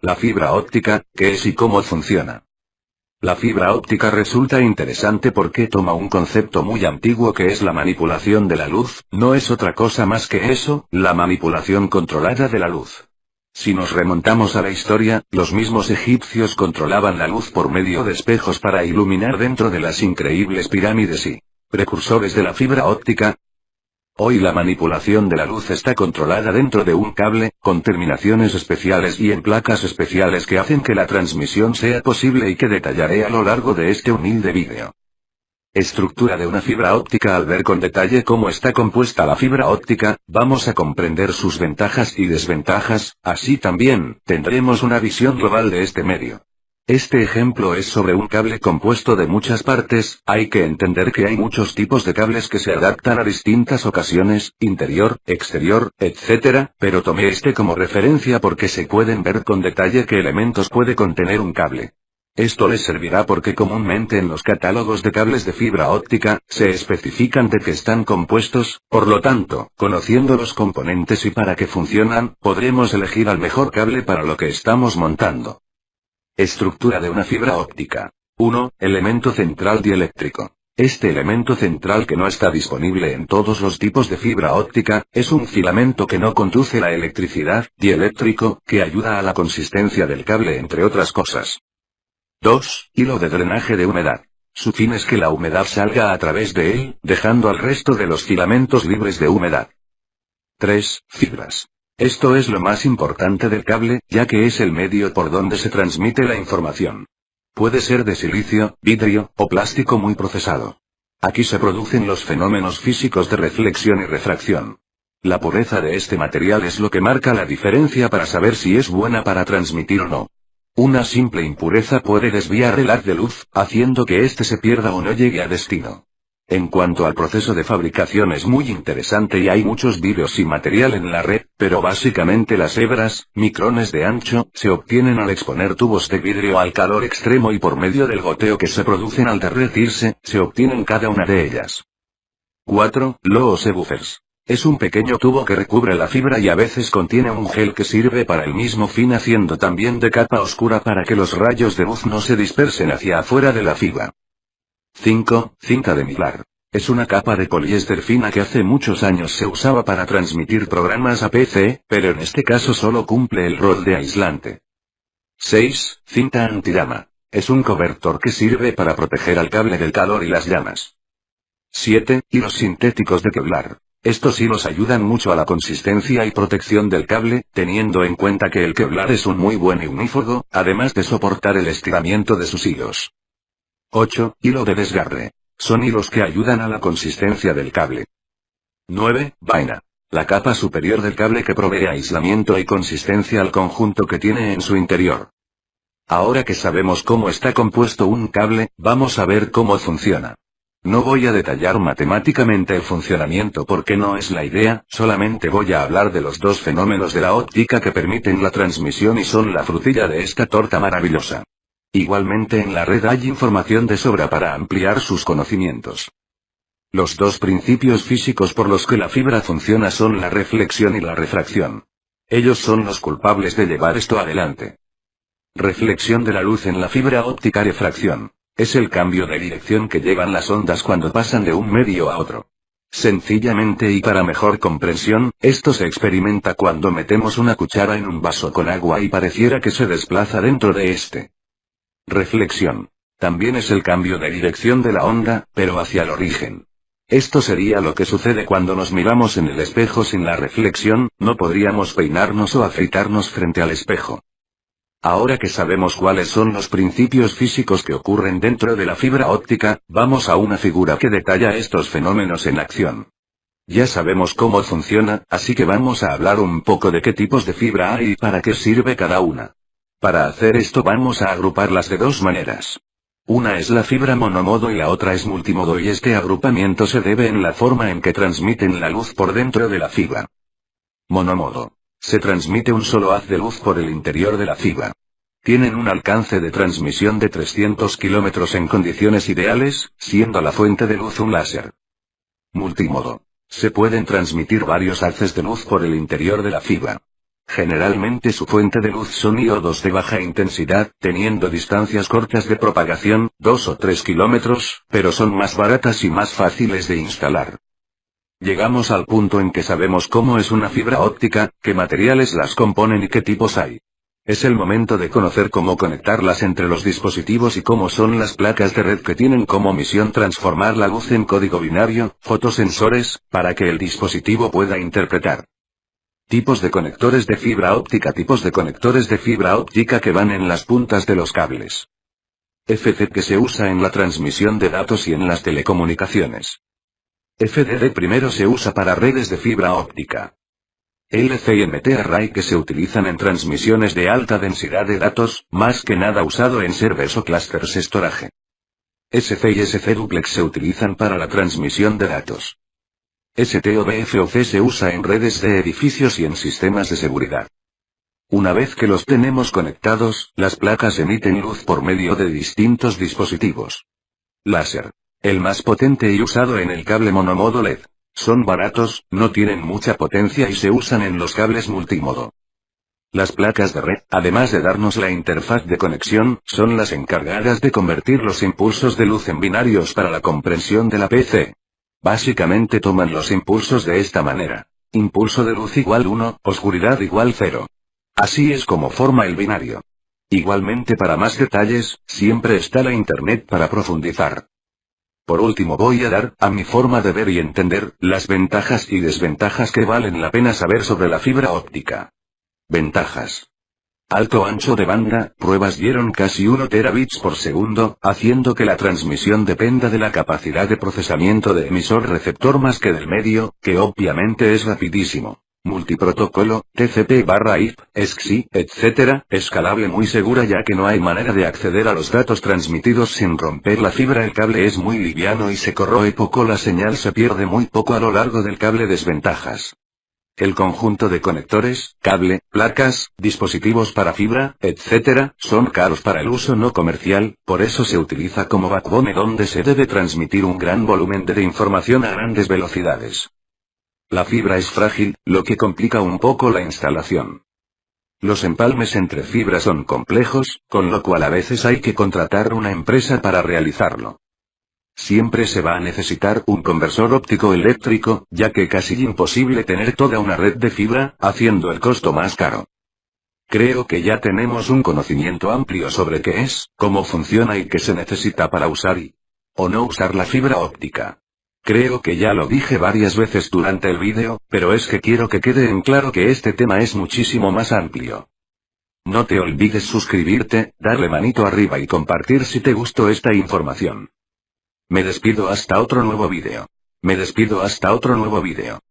La fibra óptica, ¿qué es y cómo funciona? La fibra óptica resulta interesante porque toma un concepto muy antiguo que es la manipulación de la luz, no es otra cosa más que eso, la manipulación controlada de la luz. Si nos remontamos a la historia, los mismos egipcios controlaban la luz por medio de espejos para iluminar dentro de las increíbles pirámides y precursores de la fibra óptica. Hoy la manipulación de la luz está controlada dentro de un cable, con terminaciones especiales y en placas especiales que hacen que la transmisión sea posible y que detallaré a lo largo de este humilde vídeo. Estructura de una fibra óptica. Al ver con detalle cómo está compuesta la fibra óptica, vamos a comprender sus ventajas y desventajas, así también, tendremos una visión global de este medio. Este ejemplo es sobre un cable compuesto de muchas partes, hay que entender que hay muchos tipos de cables que se adaptan a distintas ocasiones, interior, exterior, etc., pero tomé este como referencia porque se pueden ver con detalle qué elementos puede contener un cable. Esto les servirá porque comúnmente en los catálogos de cables de fibra óptica, se especifican de qué están compuestos, por lo tanto, conociendo los componentes y para qué funcionan, podremos elegir al mejor cable para lo que estamos montando. Estructura de una fibra óptica. 1. Elemento central dieléctrico. Este elemento central, que no está disponible en todos los tipos de fibra óptica, es un filamento que no conduce la electricidad, dieléctrico, que ayuda a la consistencia del cable entre otras cosas. 2. Hilo de drenaje de humedad. Su fin es que la humedad salga a través de él, dejando al resto de los filamentos libres de humedad. 3. Fibras. Esto es lo más importante del cable, ya que es el medio por donde se transmite la información. Puede ser de silicio, vidrio, o plástico muy procesado. Aquí se producen los fenómenos físicos de reflexión y refracción. La pureza de este material es lo que marca la diferencia para saber si es buena para transmitir o no. Una simple impureza puede desviar el haz de luz, haciendo que éste se pierda o no llegue a destino. En cuanto al proceso de fabricación es muy interesante y hay muchos vídeos y material en la red, pero básicamente las hebras, micrones de ancho, se obtienen al exponer tubos de vidrio al calor extremo y por medio del goteo que se producen al derretirse, se obtienen cada una de ellas. 4. Low subwoofers. Es un pequeño tubo que recubre la fibra y a veces contiene un gel que sirve para el mismo fin, haciendo también de capa oscura para que los rayos de luz no se dispersen hacia afuera de la fibra. 5. Cinta de Mylar. Es una capa de poliéster fina que hace muchos años se usaba para transmitir programas a PC, pero en este caso solo cumple el rol de aislante. 6. Cinta antillama. Es un cobertor que sirve para proteger al cable del calor y las llamas. 7. Hilos sintéticos de Kevlar. Estos hilos ayudan mucho a la consistencia y protección del cable, teniendo en cuenta que el Kevlar es un muy buen ignífugo, además de soportar el estiramiento de sus hilos. 8. Hilo de desgarre. Son hilos que ayudan a la consistencia del cable. 9. Vaina. La capa superior del cable que provee aislamiento y consistencia al conjunto que tiene en su interior. Ahora que sabemos cómo está compuesto un cable, vamos a ver cómo funciona. No voy a detallar matemáticamente el funcionamiento porque no es la idea, solamente voy a hablar de los dos fenómenos de la óptica que permiten la transmisión y son la frutilla de esta torta maravillosa. Igualmente en la red hay información de sobra para ampliar sus conocimientos. Los dos principios físicos por los que la fibra funciona son la reflexión y la refracción. Ellos son los culpables de llevar esto adelante. Reflexión de la luz en la fibra óptica. Refracción. Es el cambio de dirección que llevan las ondas cuando pasan de un medio a otro. Sencillamente y para mejor comprensión, esto se experimenta cuando metemos una cuchara en un vaso con agua y pareciera que se desplaza dentro de este. Reflexión. También es el cambio de dirección de la onda, pero hacia el origen. Esto sería lo que sucede cuando nos miramos en el espejo sin la reflexión, no podríamos peinarnos o afeitarnos frente al espejo. Ahora que sabemos cuáles son los principios físicos que ocurren dentro de la fibra óptica, vamos a una figura que detalla estos fenómenos en acción. Ya sabemos cómo funciona, así que vamos a hablar un poco de qué tipos de fibra hay y para qué sirve cada una. Para hacer esto vamos a agruparlas de dos maneras. Una es la fibra monomodo y la otra es multimodo, y este agrupamiento se debe en la forma en que transmiten la luz por dentro de la fibra. Monomodo. Se transmite un solo haz de luz por el interior de la fibra. Tienen un alcance de transmisión de 300 kilómetros en condiciones ideales, siendo la fuente de luz un láser. Multimodo. Se pueden transmitir varios haces de luz por el interior de la fibra. Generalmente su fuente de luz son diodos de baja intensidad, teniendo distancias cortas de propagación, 2 o 3 kilómetros, pero son más baratas y más fáciles de instalar. Llegamos al punto en que sabemos cómo es una fibra óptica, qué materiales las componen y qué tipos hay. Es el momento de conocer cómo conectarlas entre los dispositivos y cómo son las placas de red que tienen como misión transformar la luz en código binario, fotosensores, para que el dispositivo pueda interpretar. Tipos de conectores de fibra óptica. Tipos de conectores de fibra óptica que van en las puntas de los cables. FZ que se usa en la transmisión de datos y en las telecomunicaciones. FDD primero se usa para redes de fibra óptica. LC y MT Array que se utilizan en transmisiones de alta densidad de datos, más que nada usado en servers o clusters storage. SC y SC duplex se utilizan para la transmisión de datos. ST o BFOC se usa en redes de edificios y en sistemas de seguridad. Una vez que los tenemos conectados, las placas emiten luz por medio de distintos dispositivos. Láser. El más potente y usado en el cable monomodo LED. Son baratos, no tienen mucha potencia y se usan en los cables multimodo. Las placas de red, además de darnos la interfaz de conexión, son las encargadas de convertir los impulsos de luz en binarios para la comprensión de la PC. Básicamente toman los impulsos de esta manera. Impulso de luz igual 1, oscuridad igual 0. Así es como forma el binario. Igualmente para más detalles, siempre está la internet para profundizar. Por último voy a dar, a mi forma de ver y entender, las ventajas y desventajas que valen la pena saber sobre la fibra óptica. Ventajas. Alto ancho de banda, pruebas dieron casi 1 terabits por segundo, haciendo que la transmisión dependa de la capacidad de procesamiento de emisor-receptor más que del medio, que obviamente es rapidísimo. Multiprotocolo, TCP/IP, SCSI, etc., escalable muy segura ya que no hay manera de acceder a los datos transmitidos sin romper la fibra. El cable es muy liviano y se corroe poco, la señal se pierde muy poco a lo largo del cable. Desventajas. El conjunto de conectores, cable, placas, dispositivos para fibra, etc., son caros para el uso no comercial, por eso se utiliza como backbone donde se debe transmitir un gran volumen de información a grandes velocidades. La fibra es frágil, lo que complica un poco la instalación. Los empalmes entre fibras son complejos, con lo cual a veces hay que contratar una empresa para realizarlo. Siempre se va a necesitar un conversor óptico eléctrico, ya que casi imposible tener toda una red de fibra, haciendo el costo más caro. Creo que ya tenemos un conocimiento amplio sobre qué es, cómo funciona y qué se necesita para usar o no usar la fibra óptica. Creo que ya lo dije varias veces durante el vídeo, pero es que quiero que quede en claro que este tema es muchísimo más amplio. No te olvides suscribirte, darle manito arriba y compartir si te gustó esta información. Me despido hasta otro nuevo vídeo.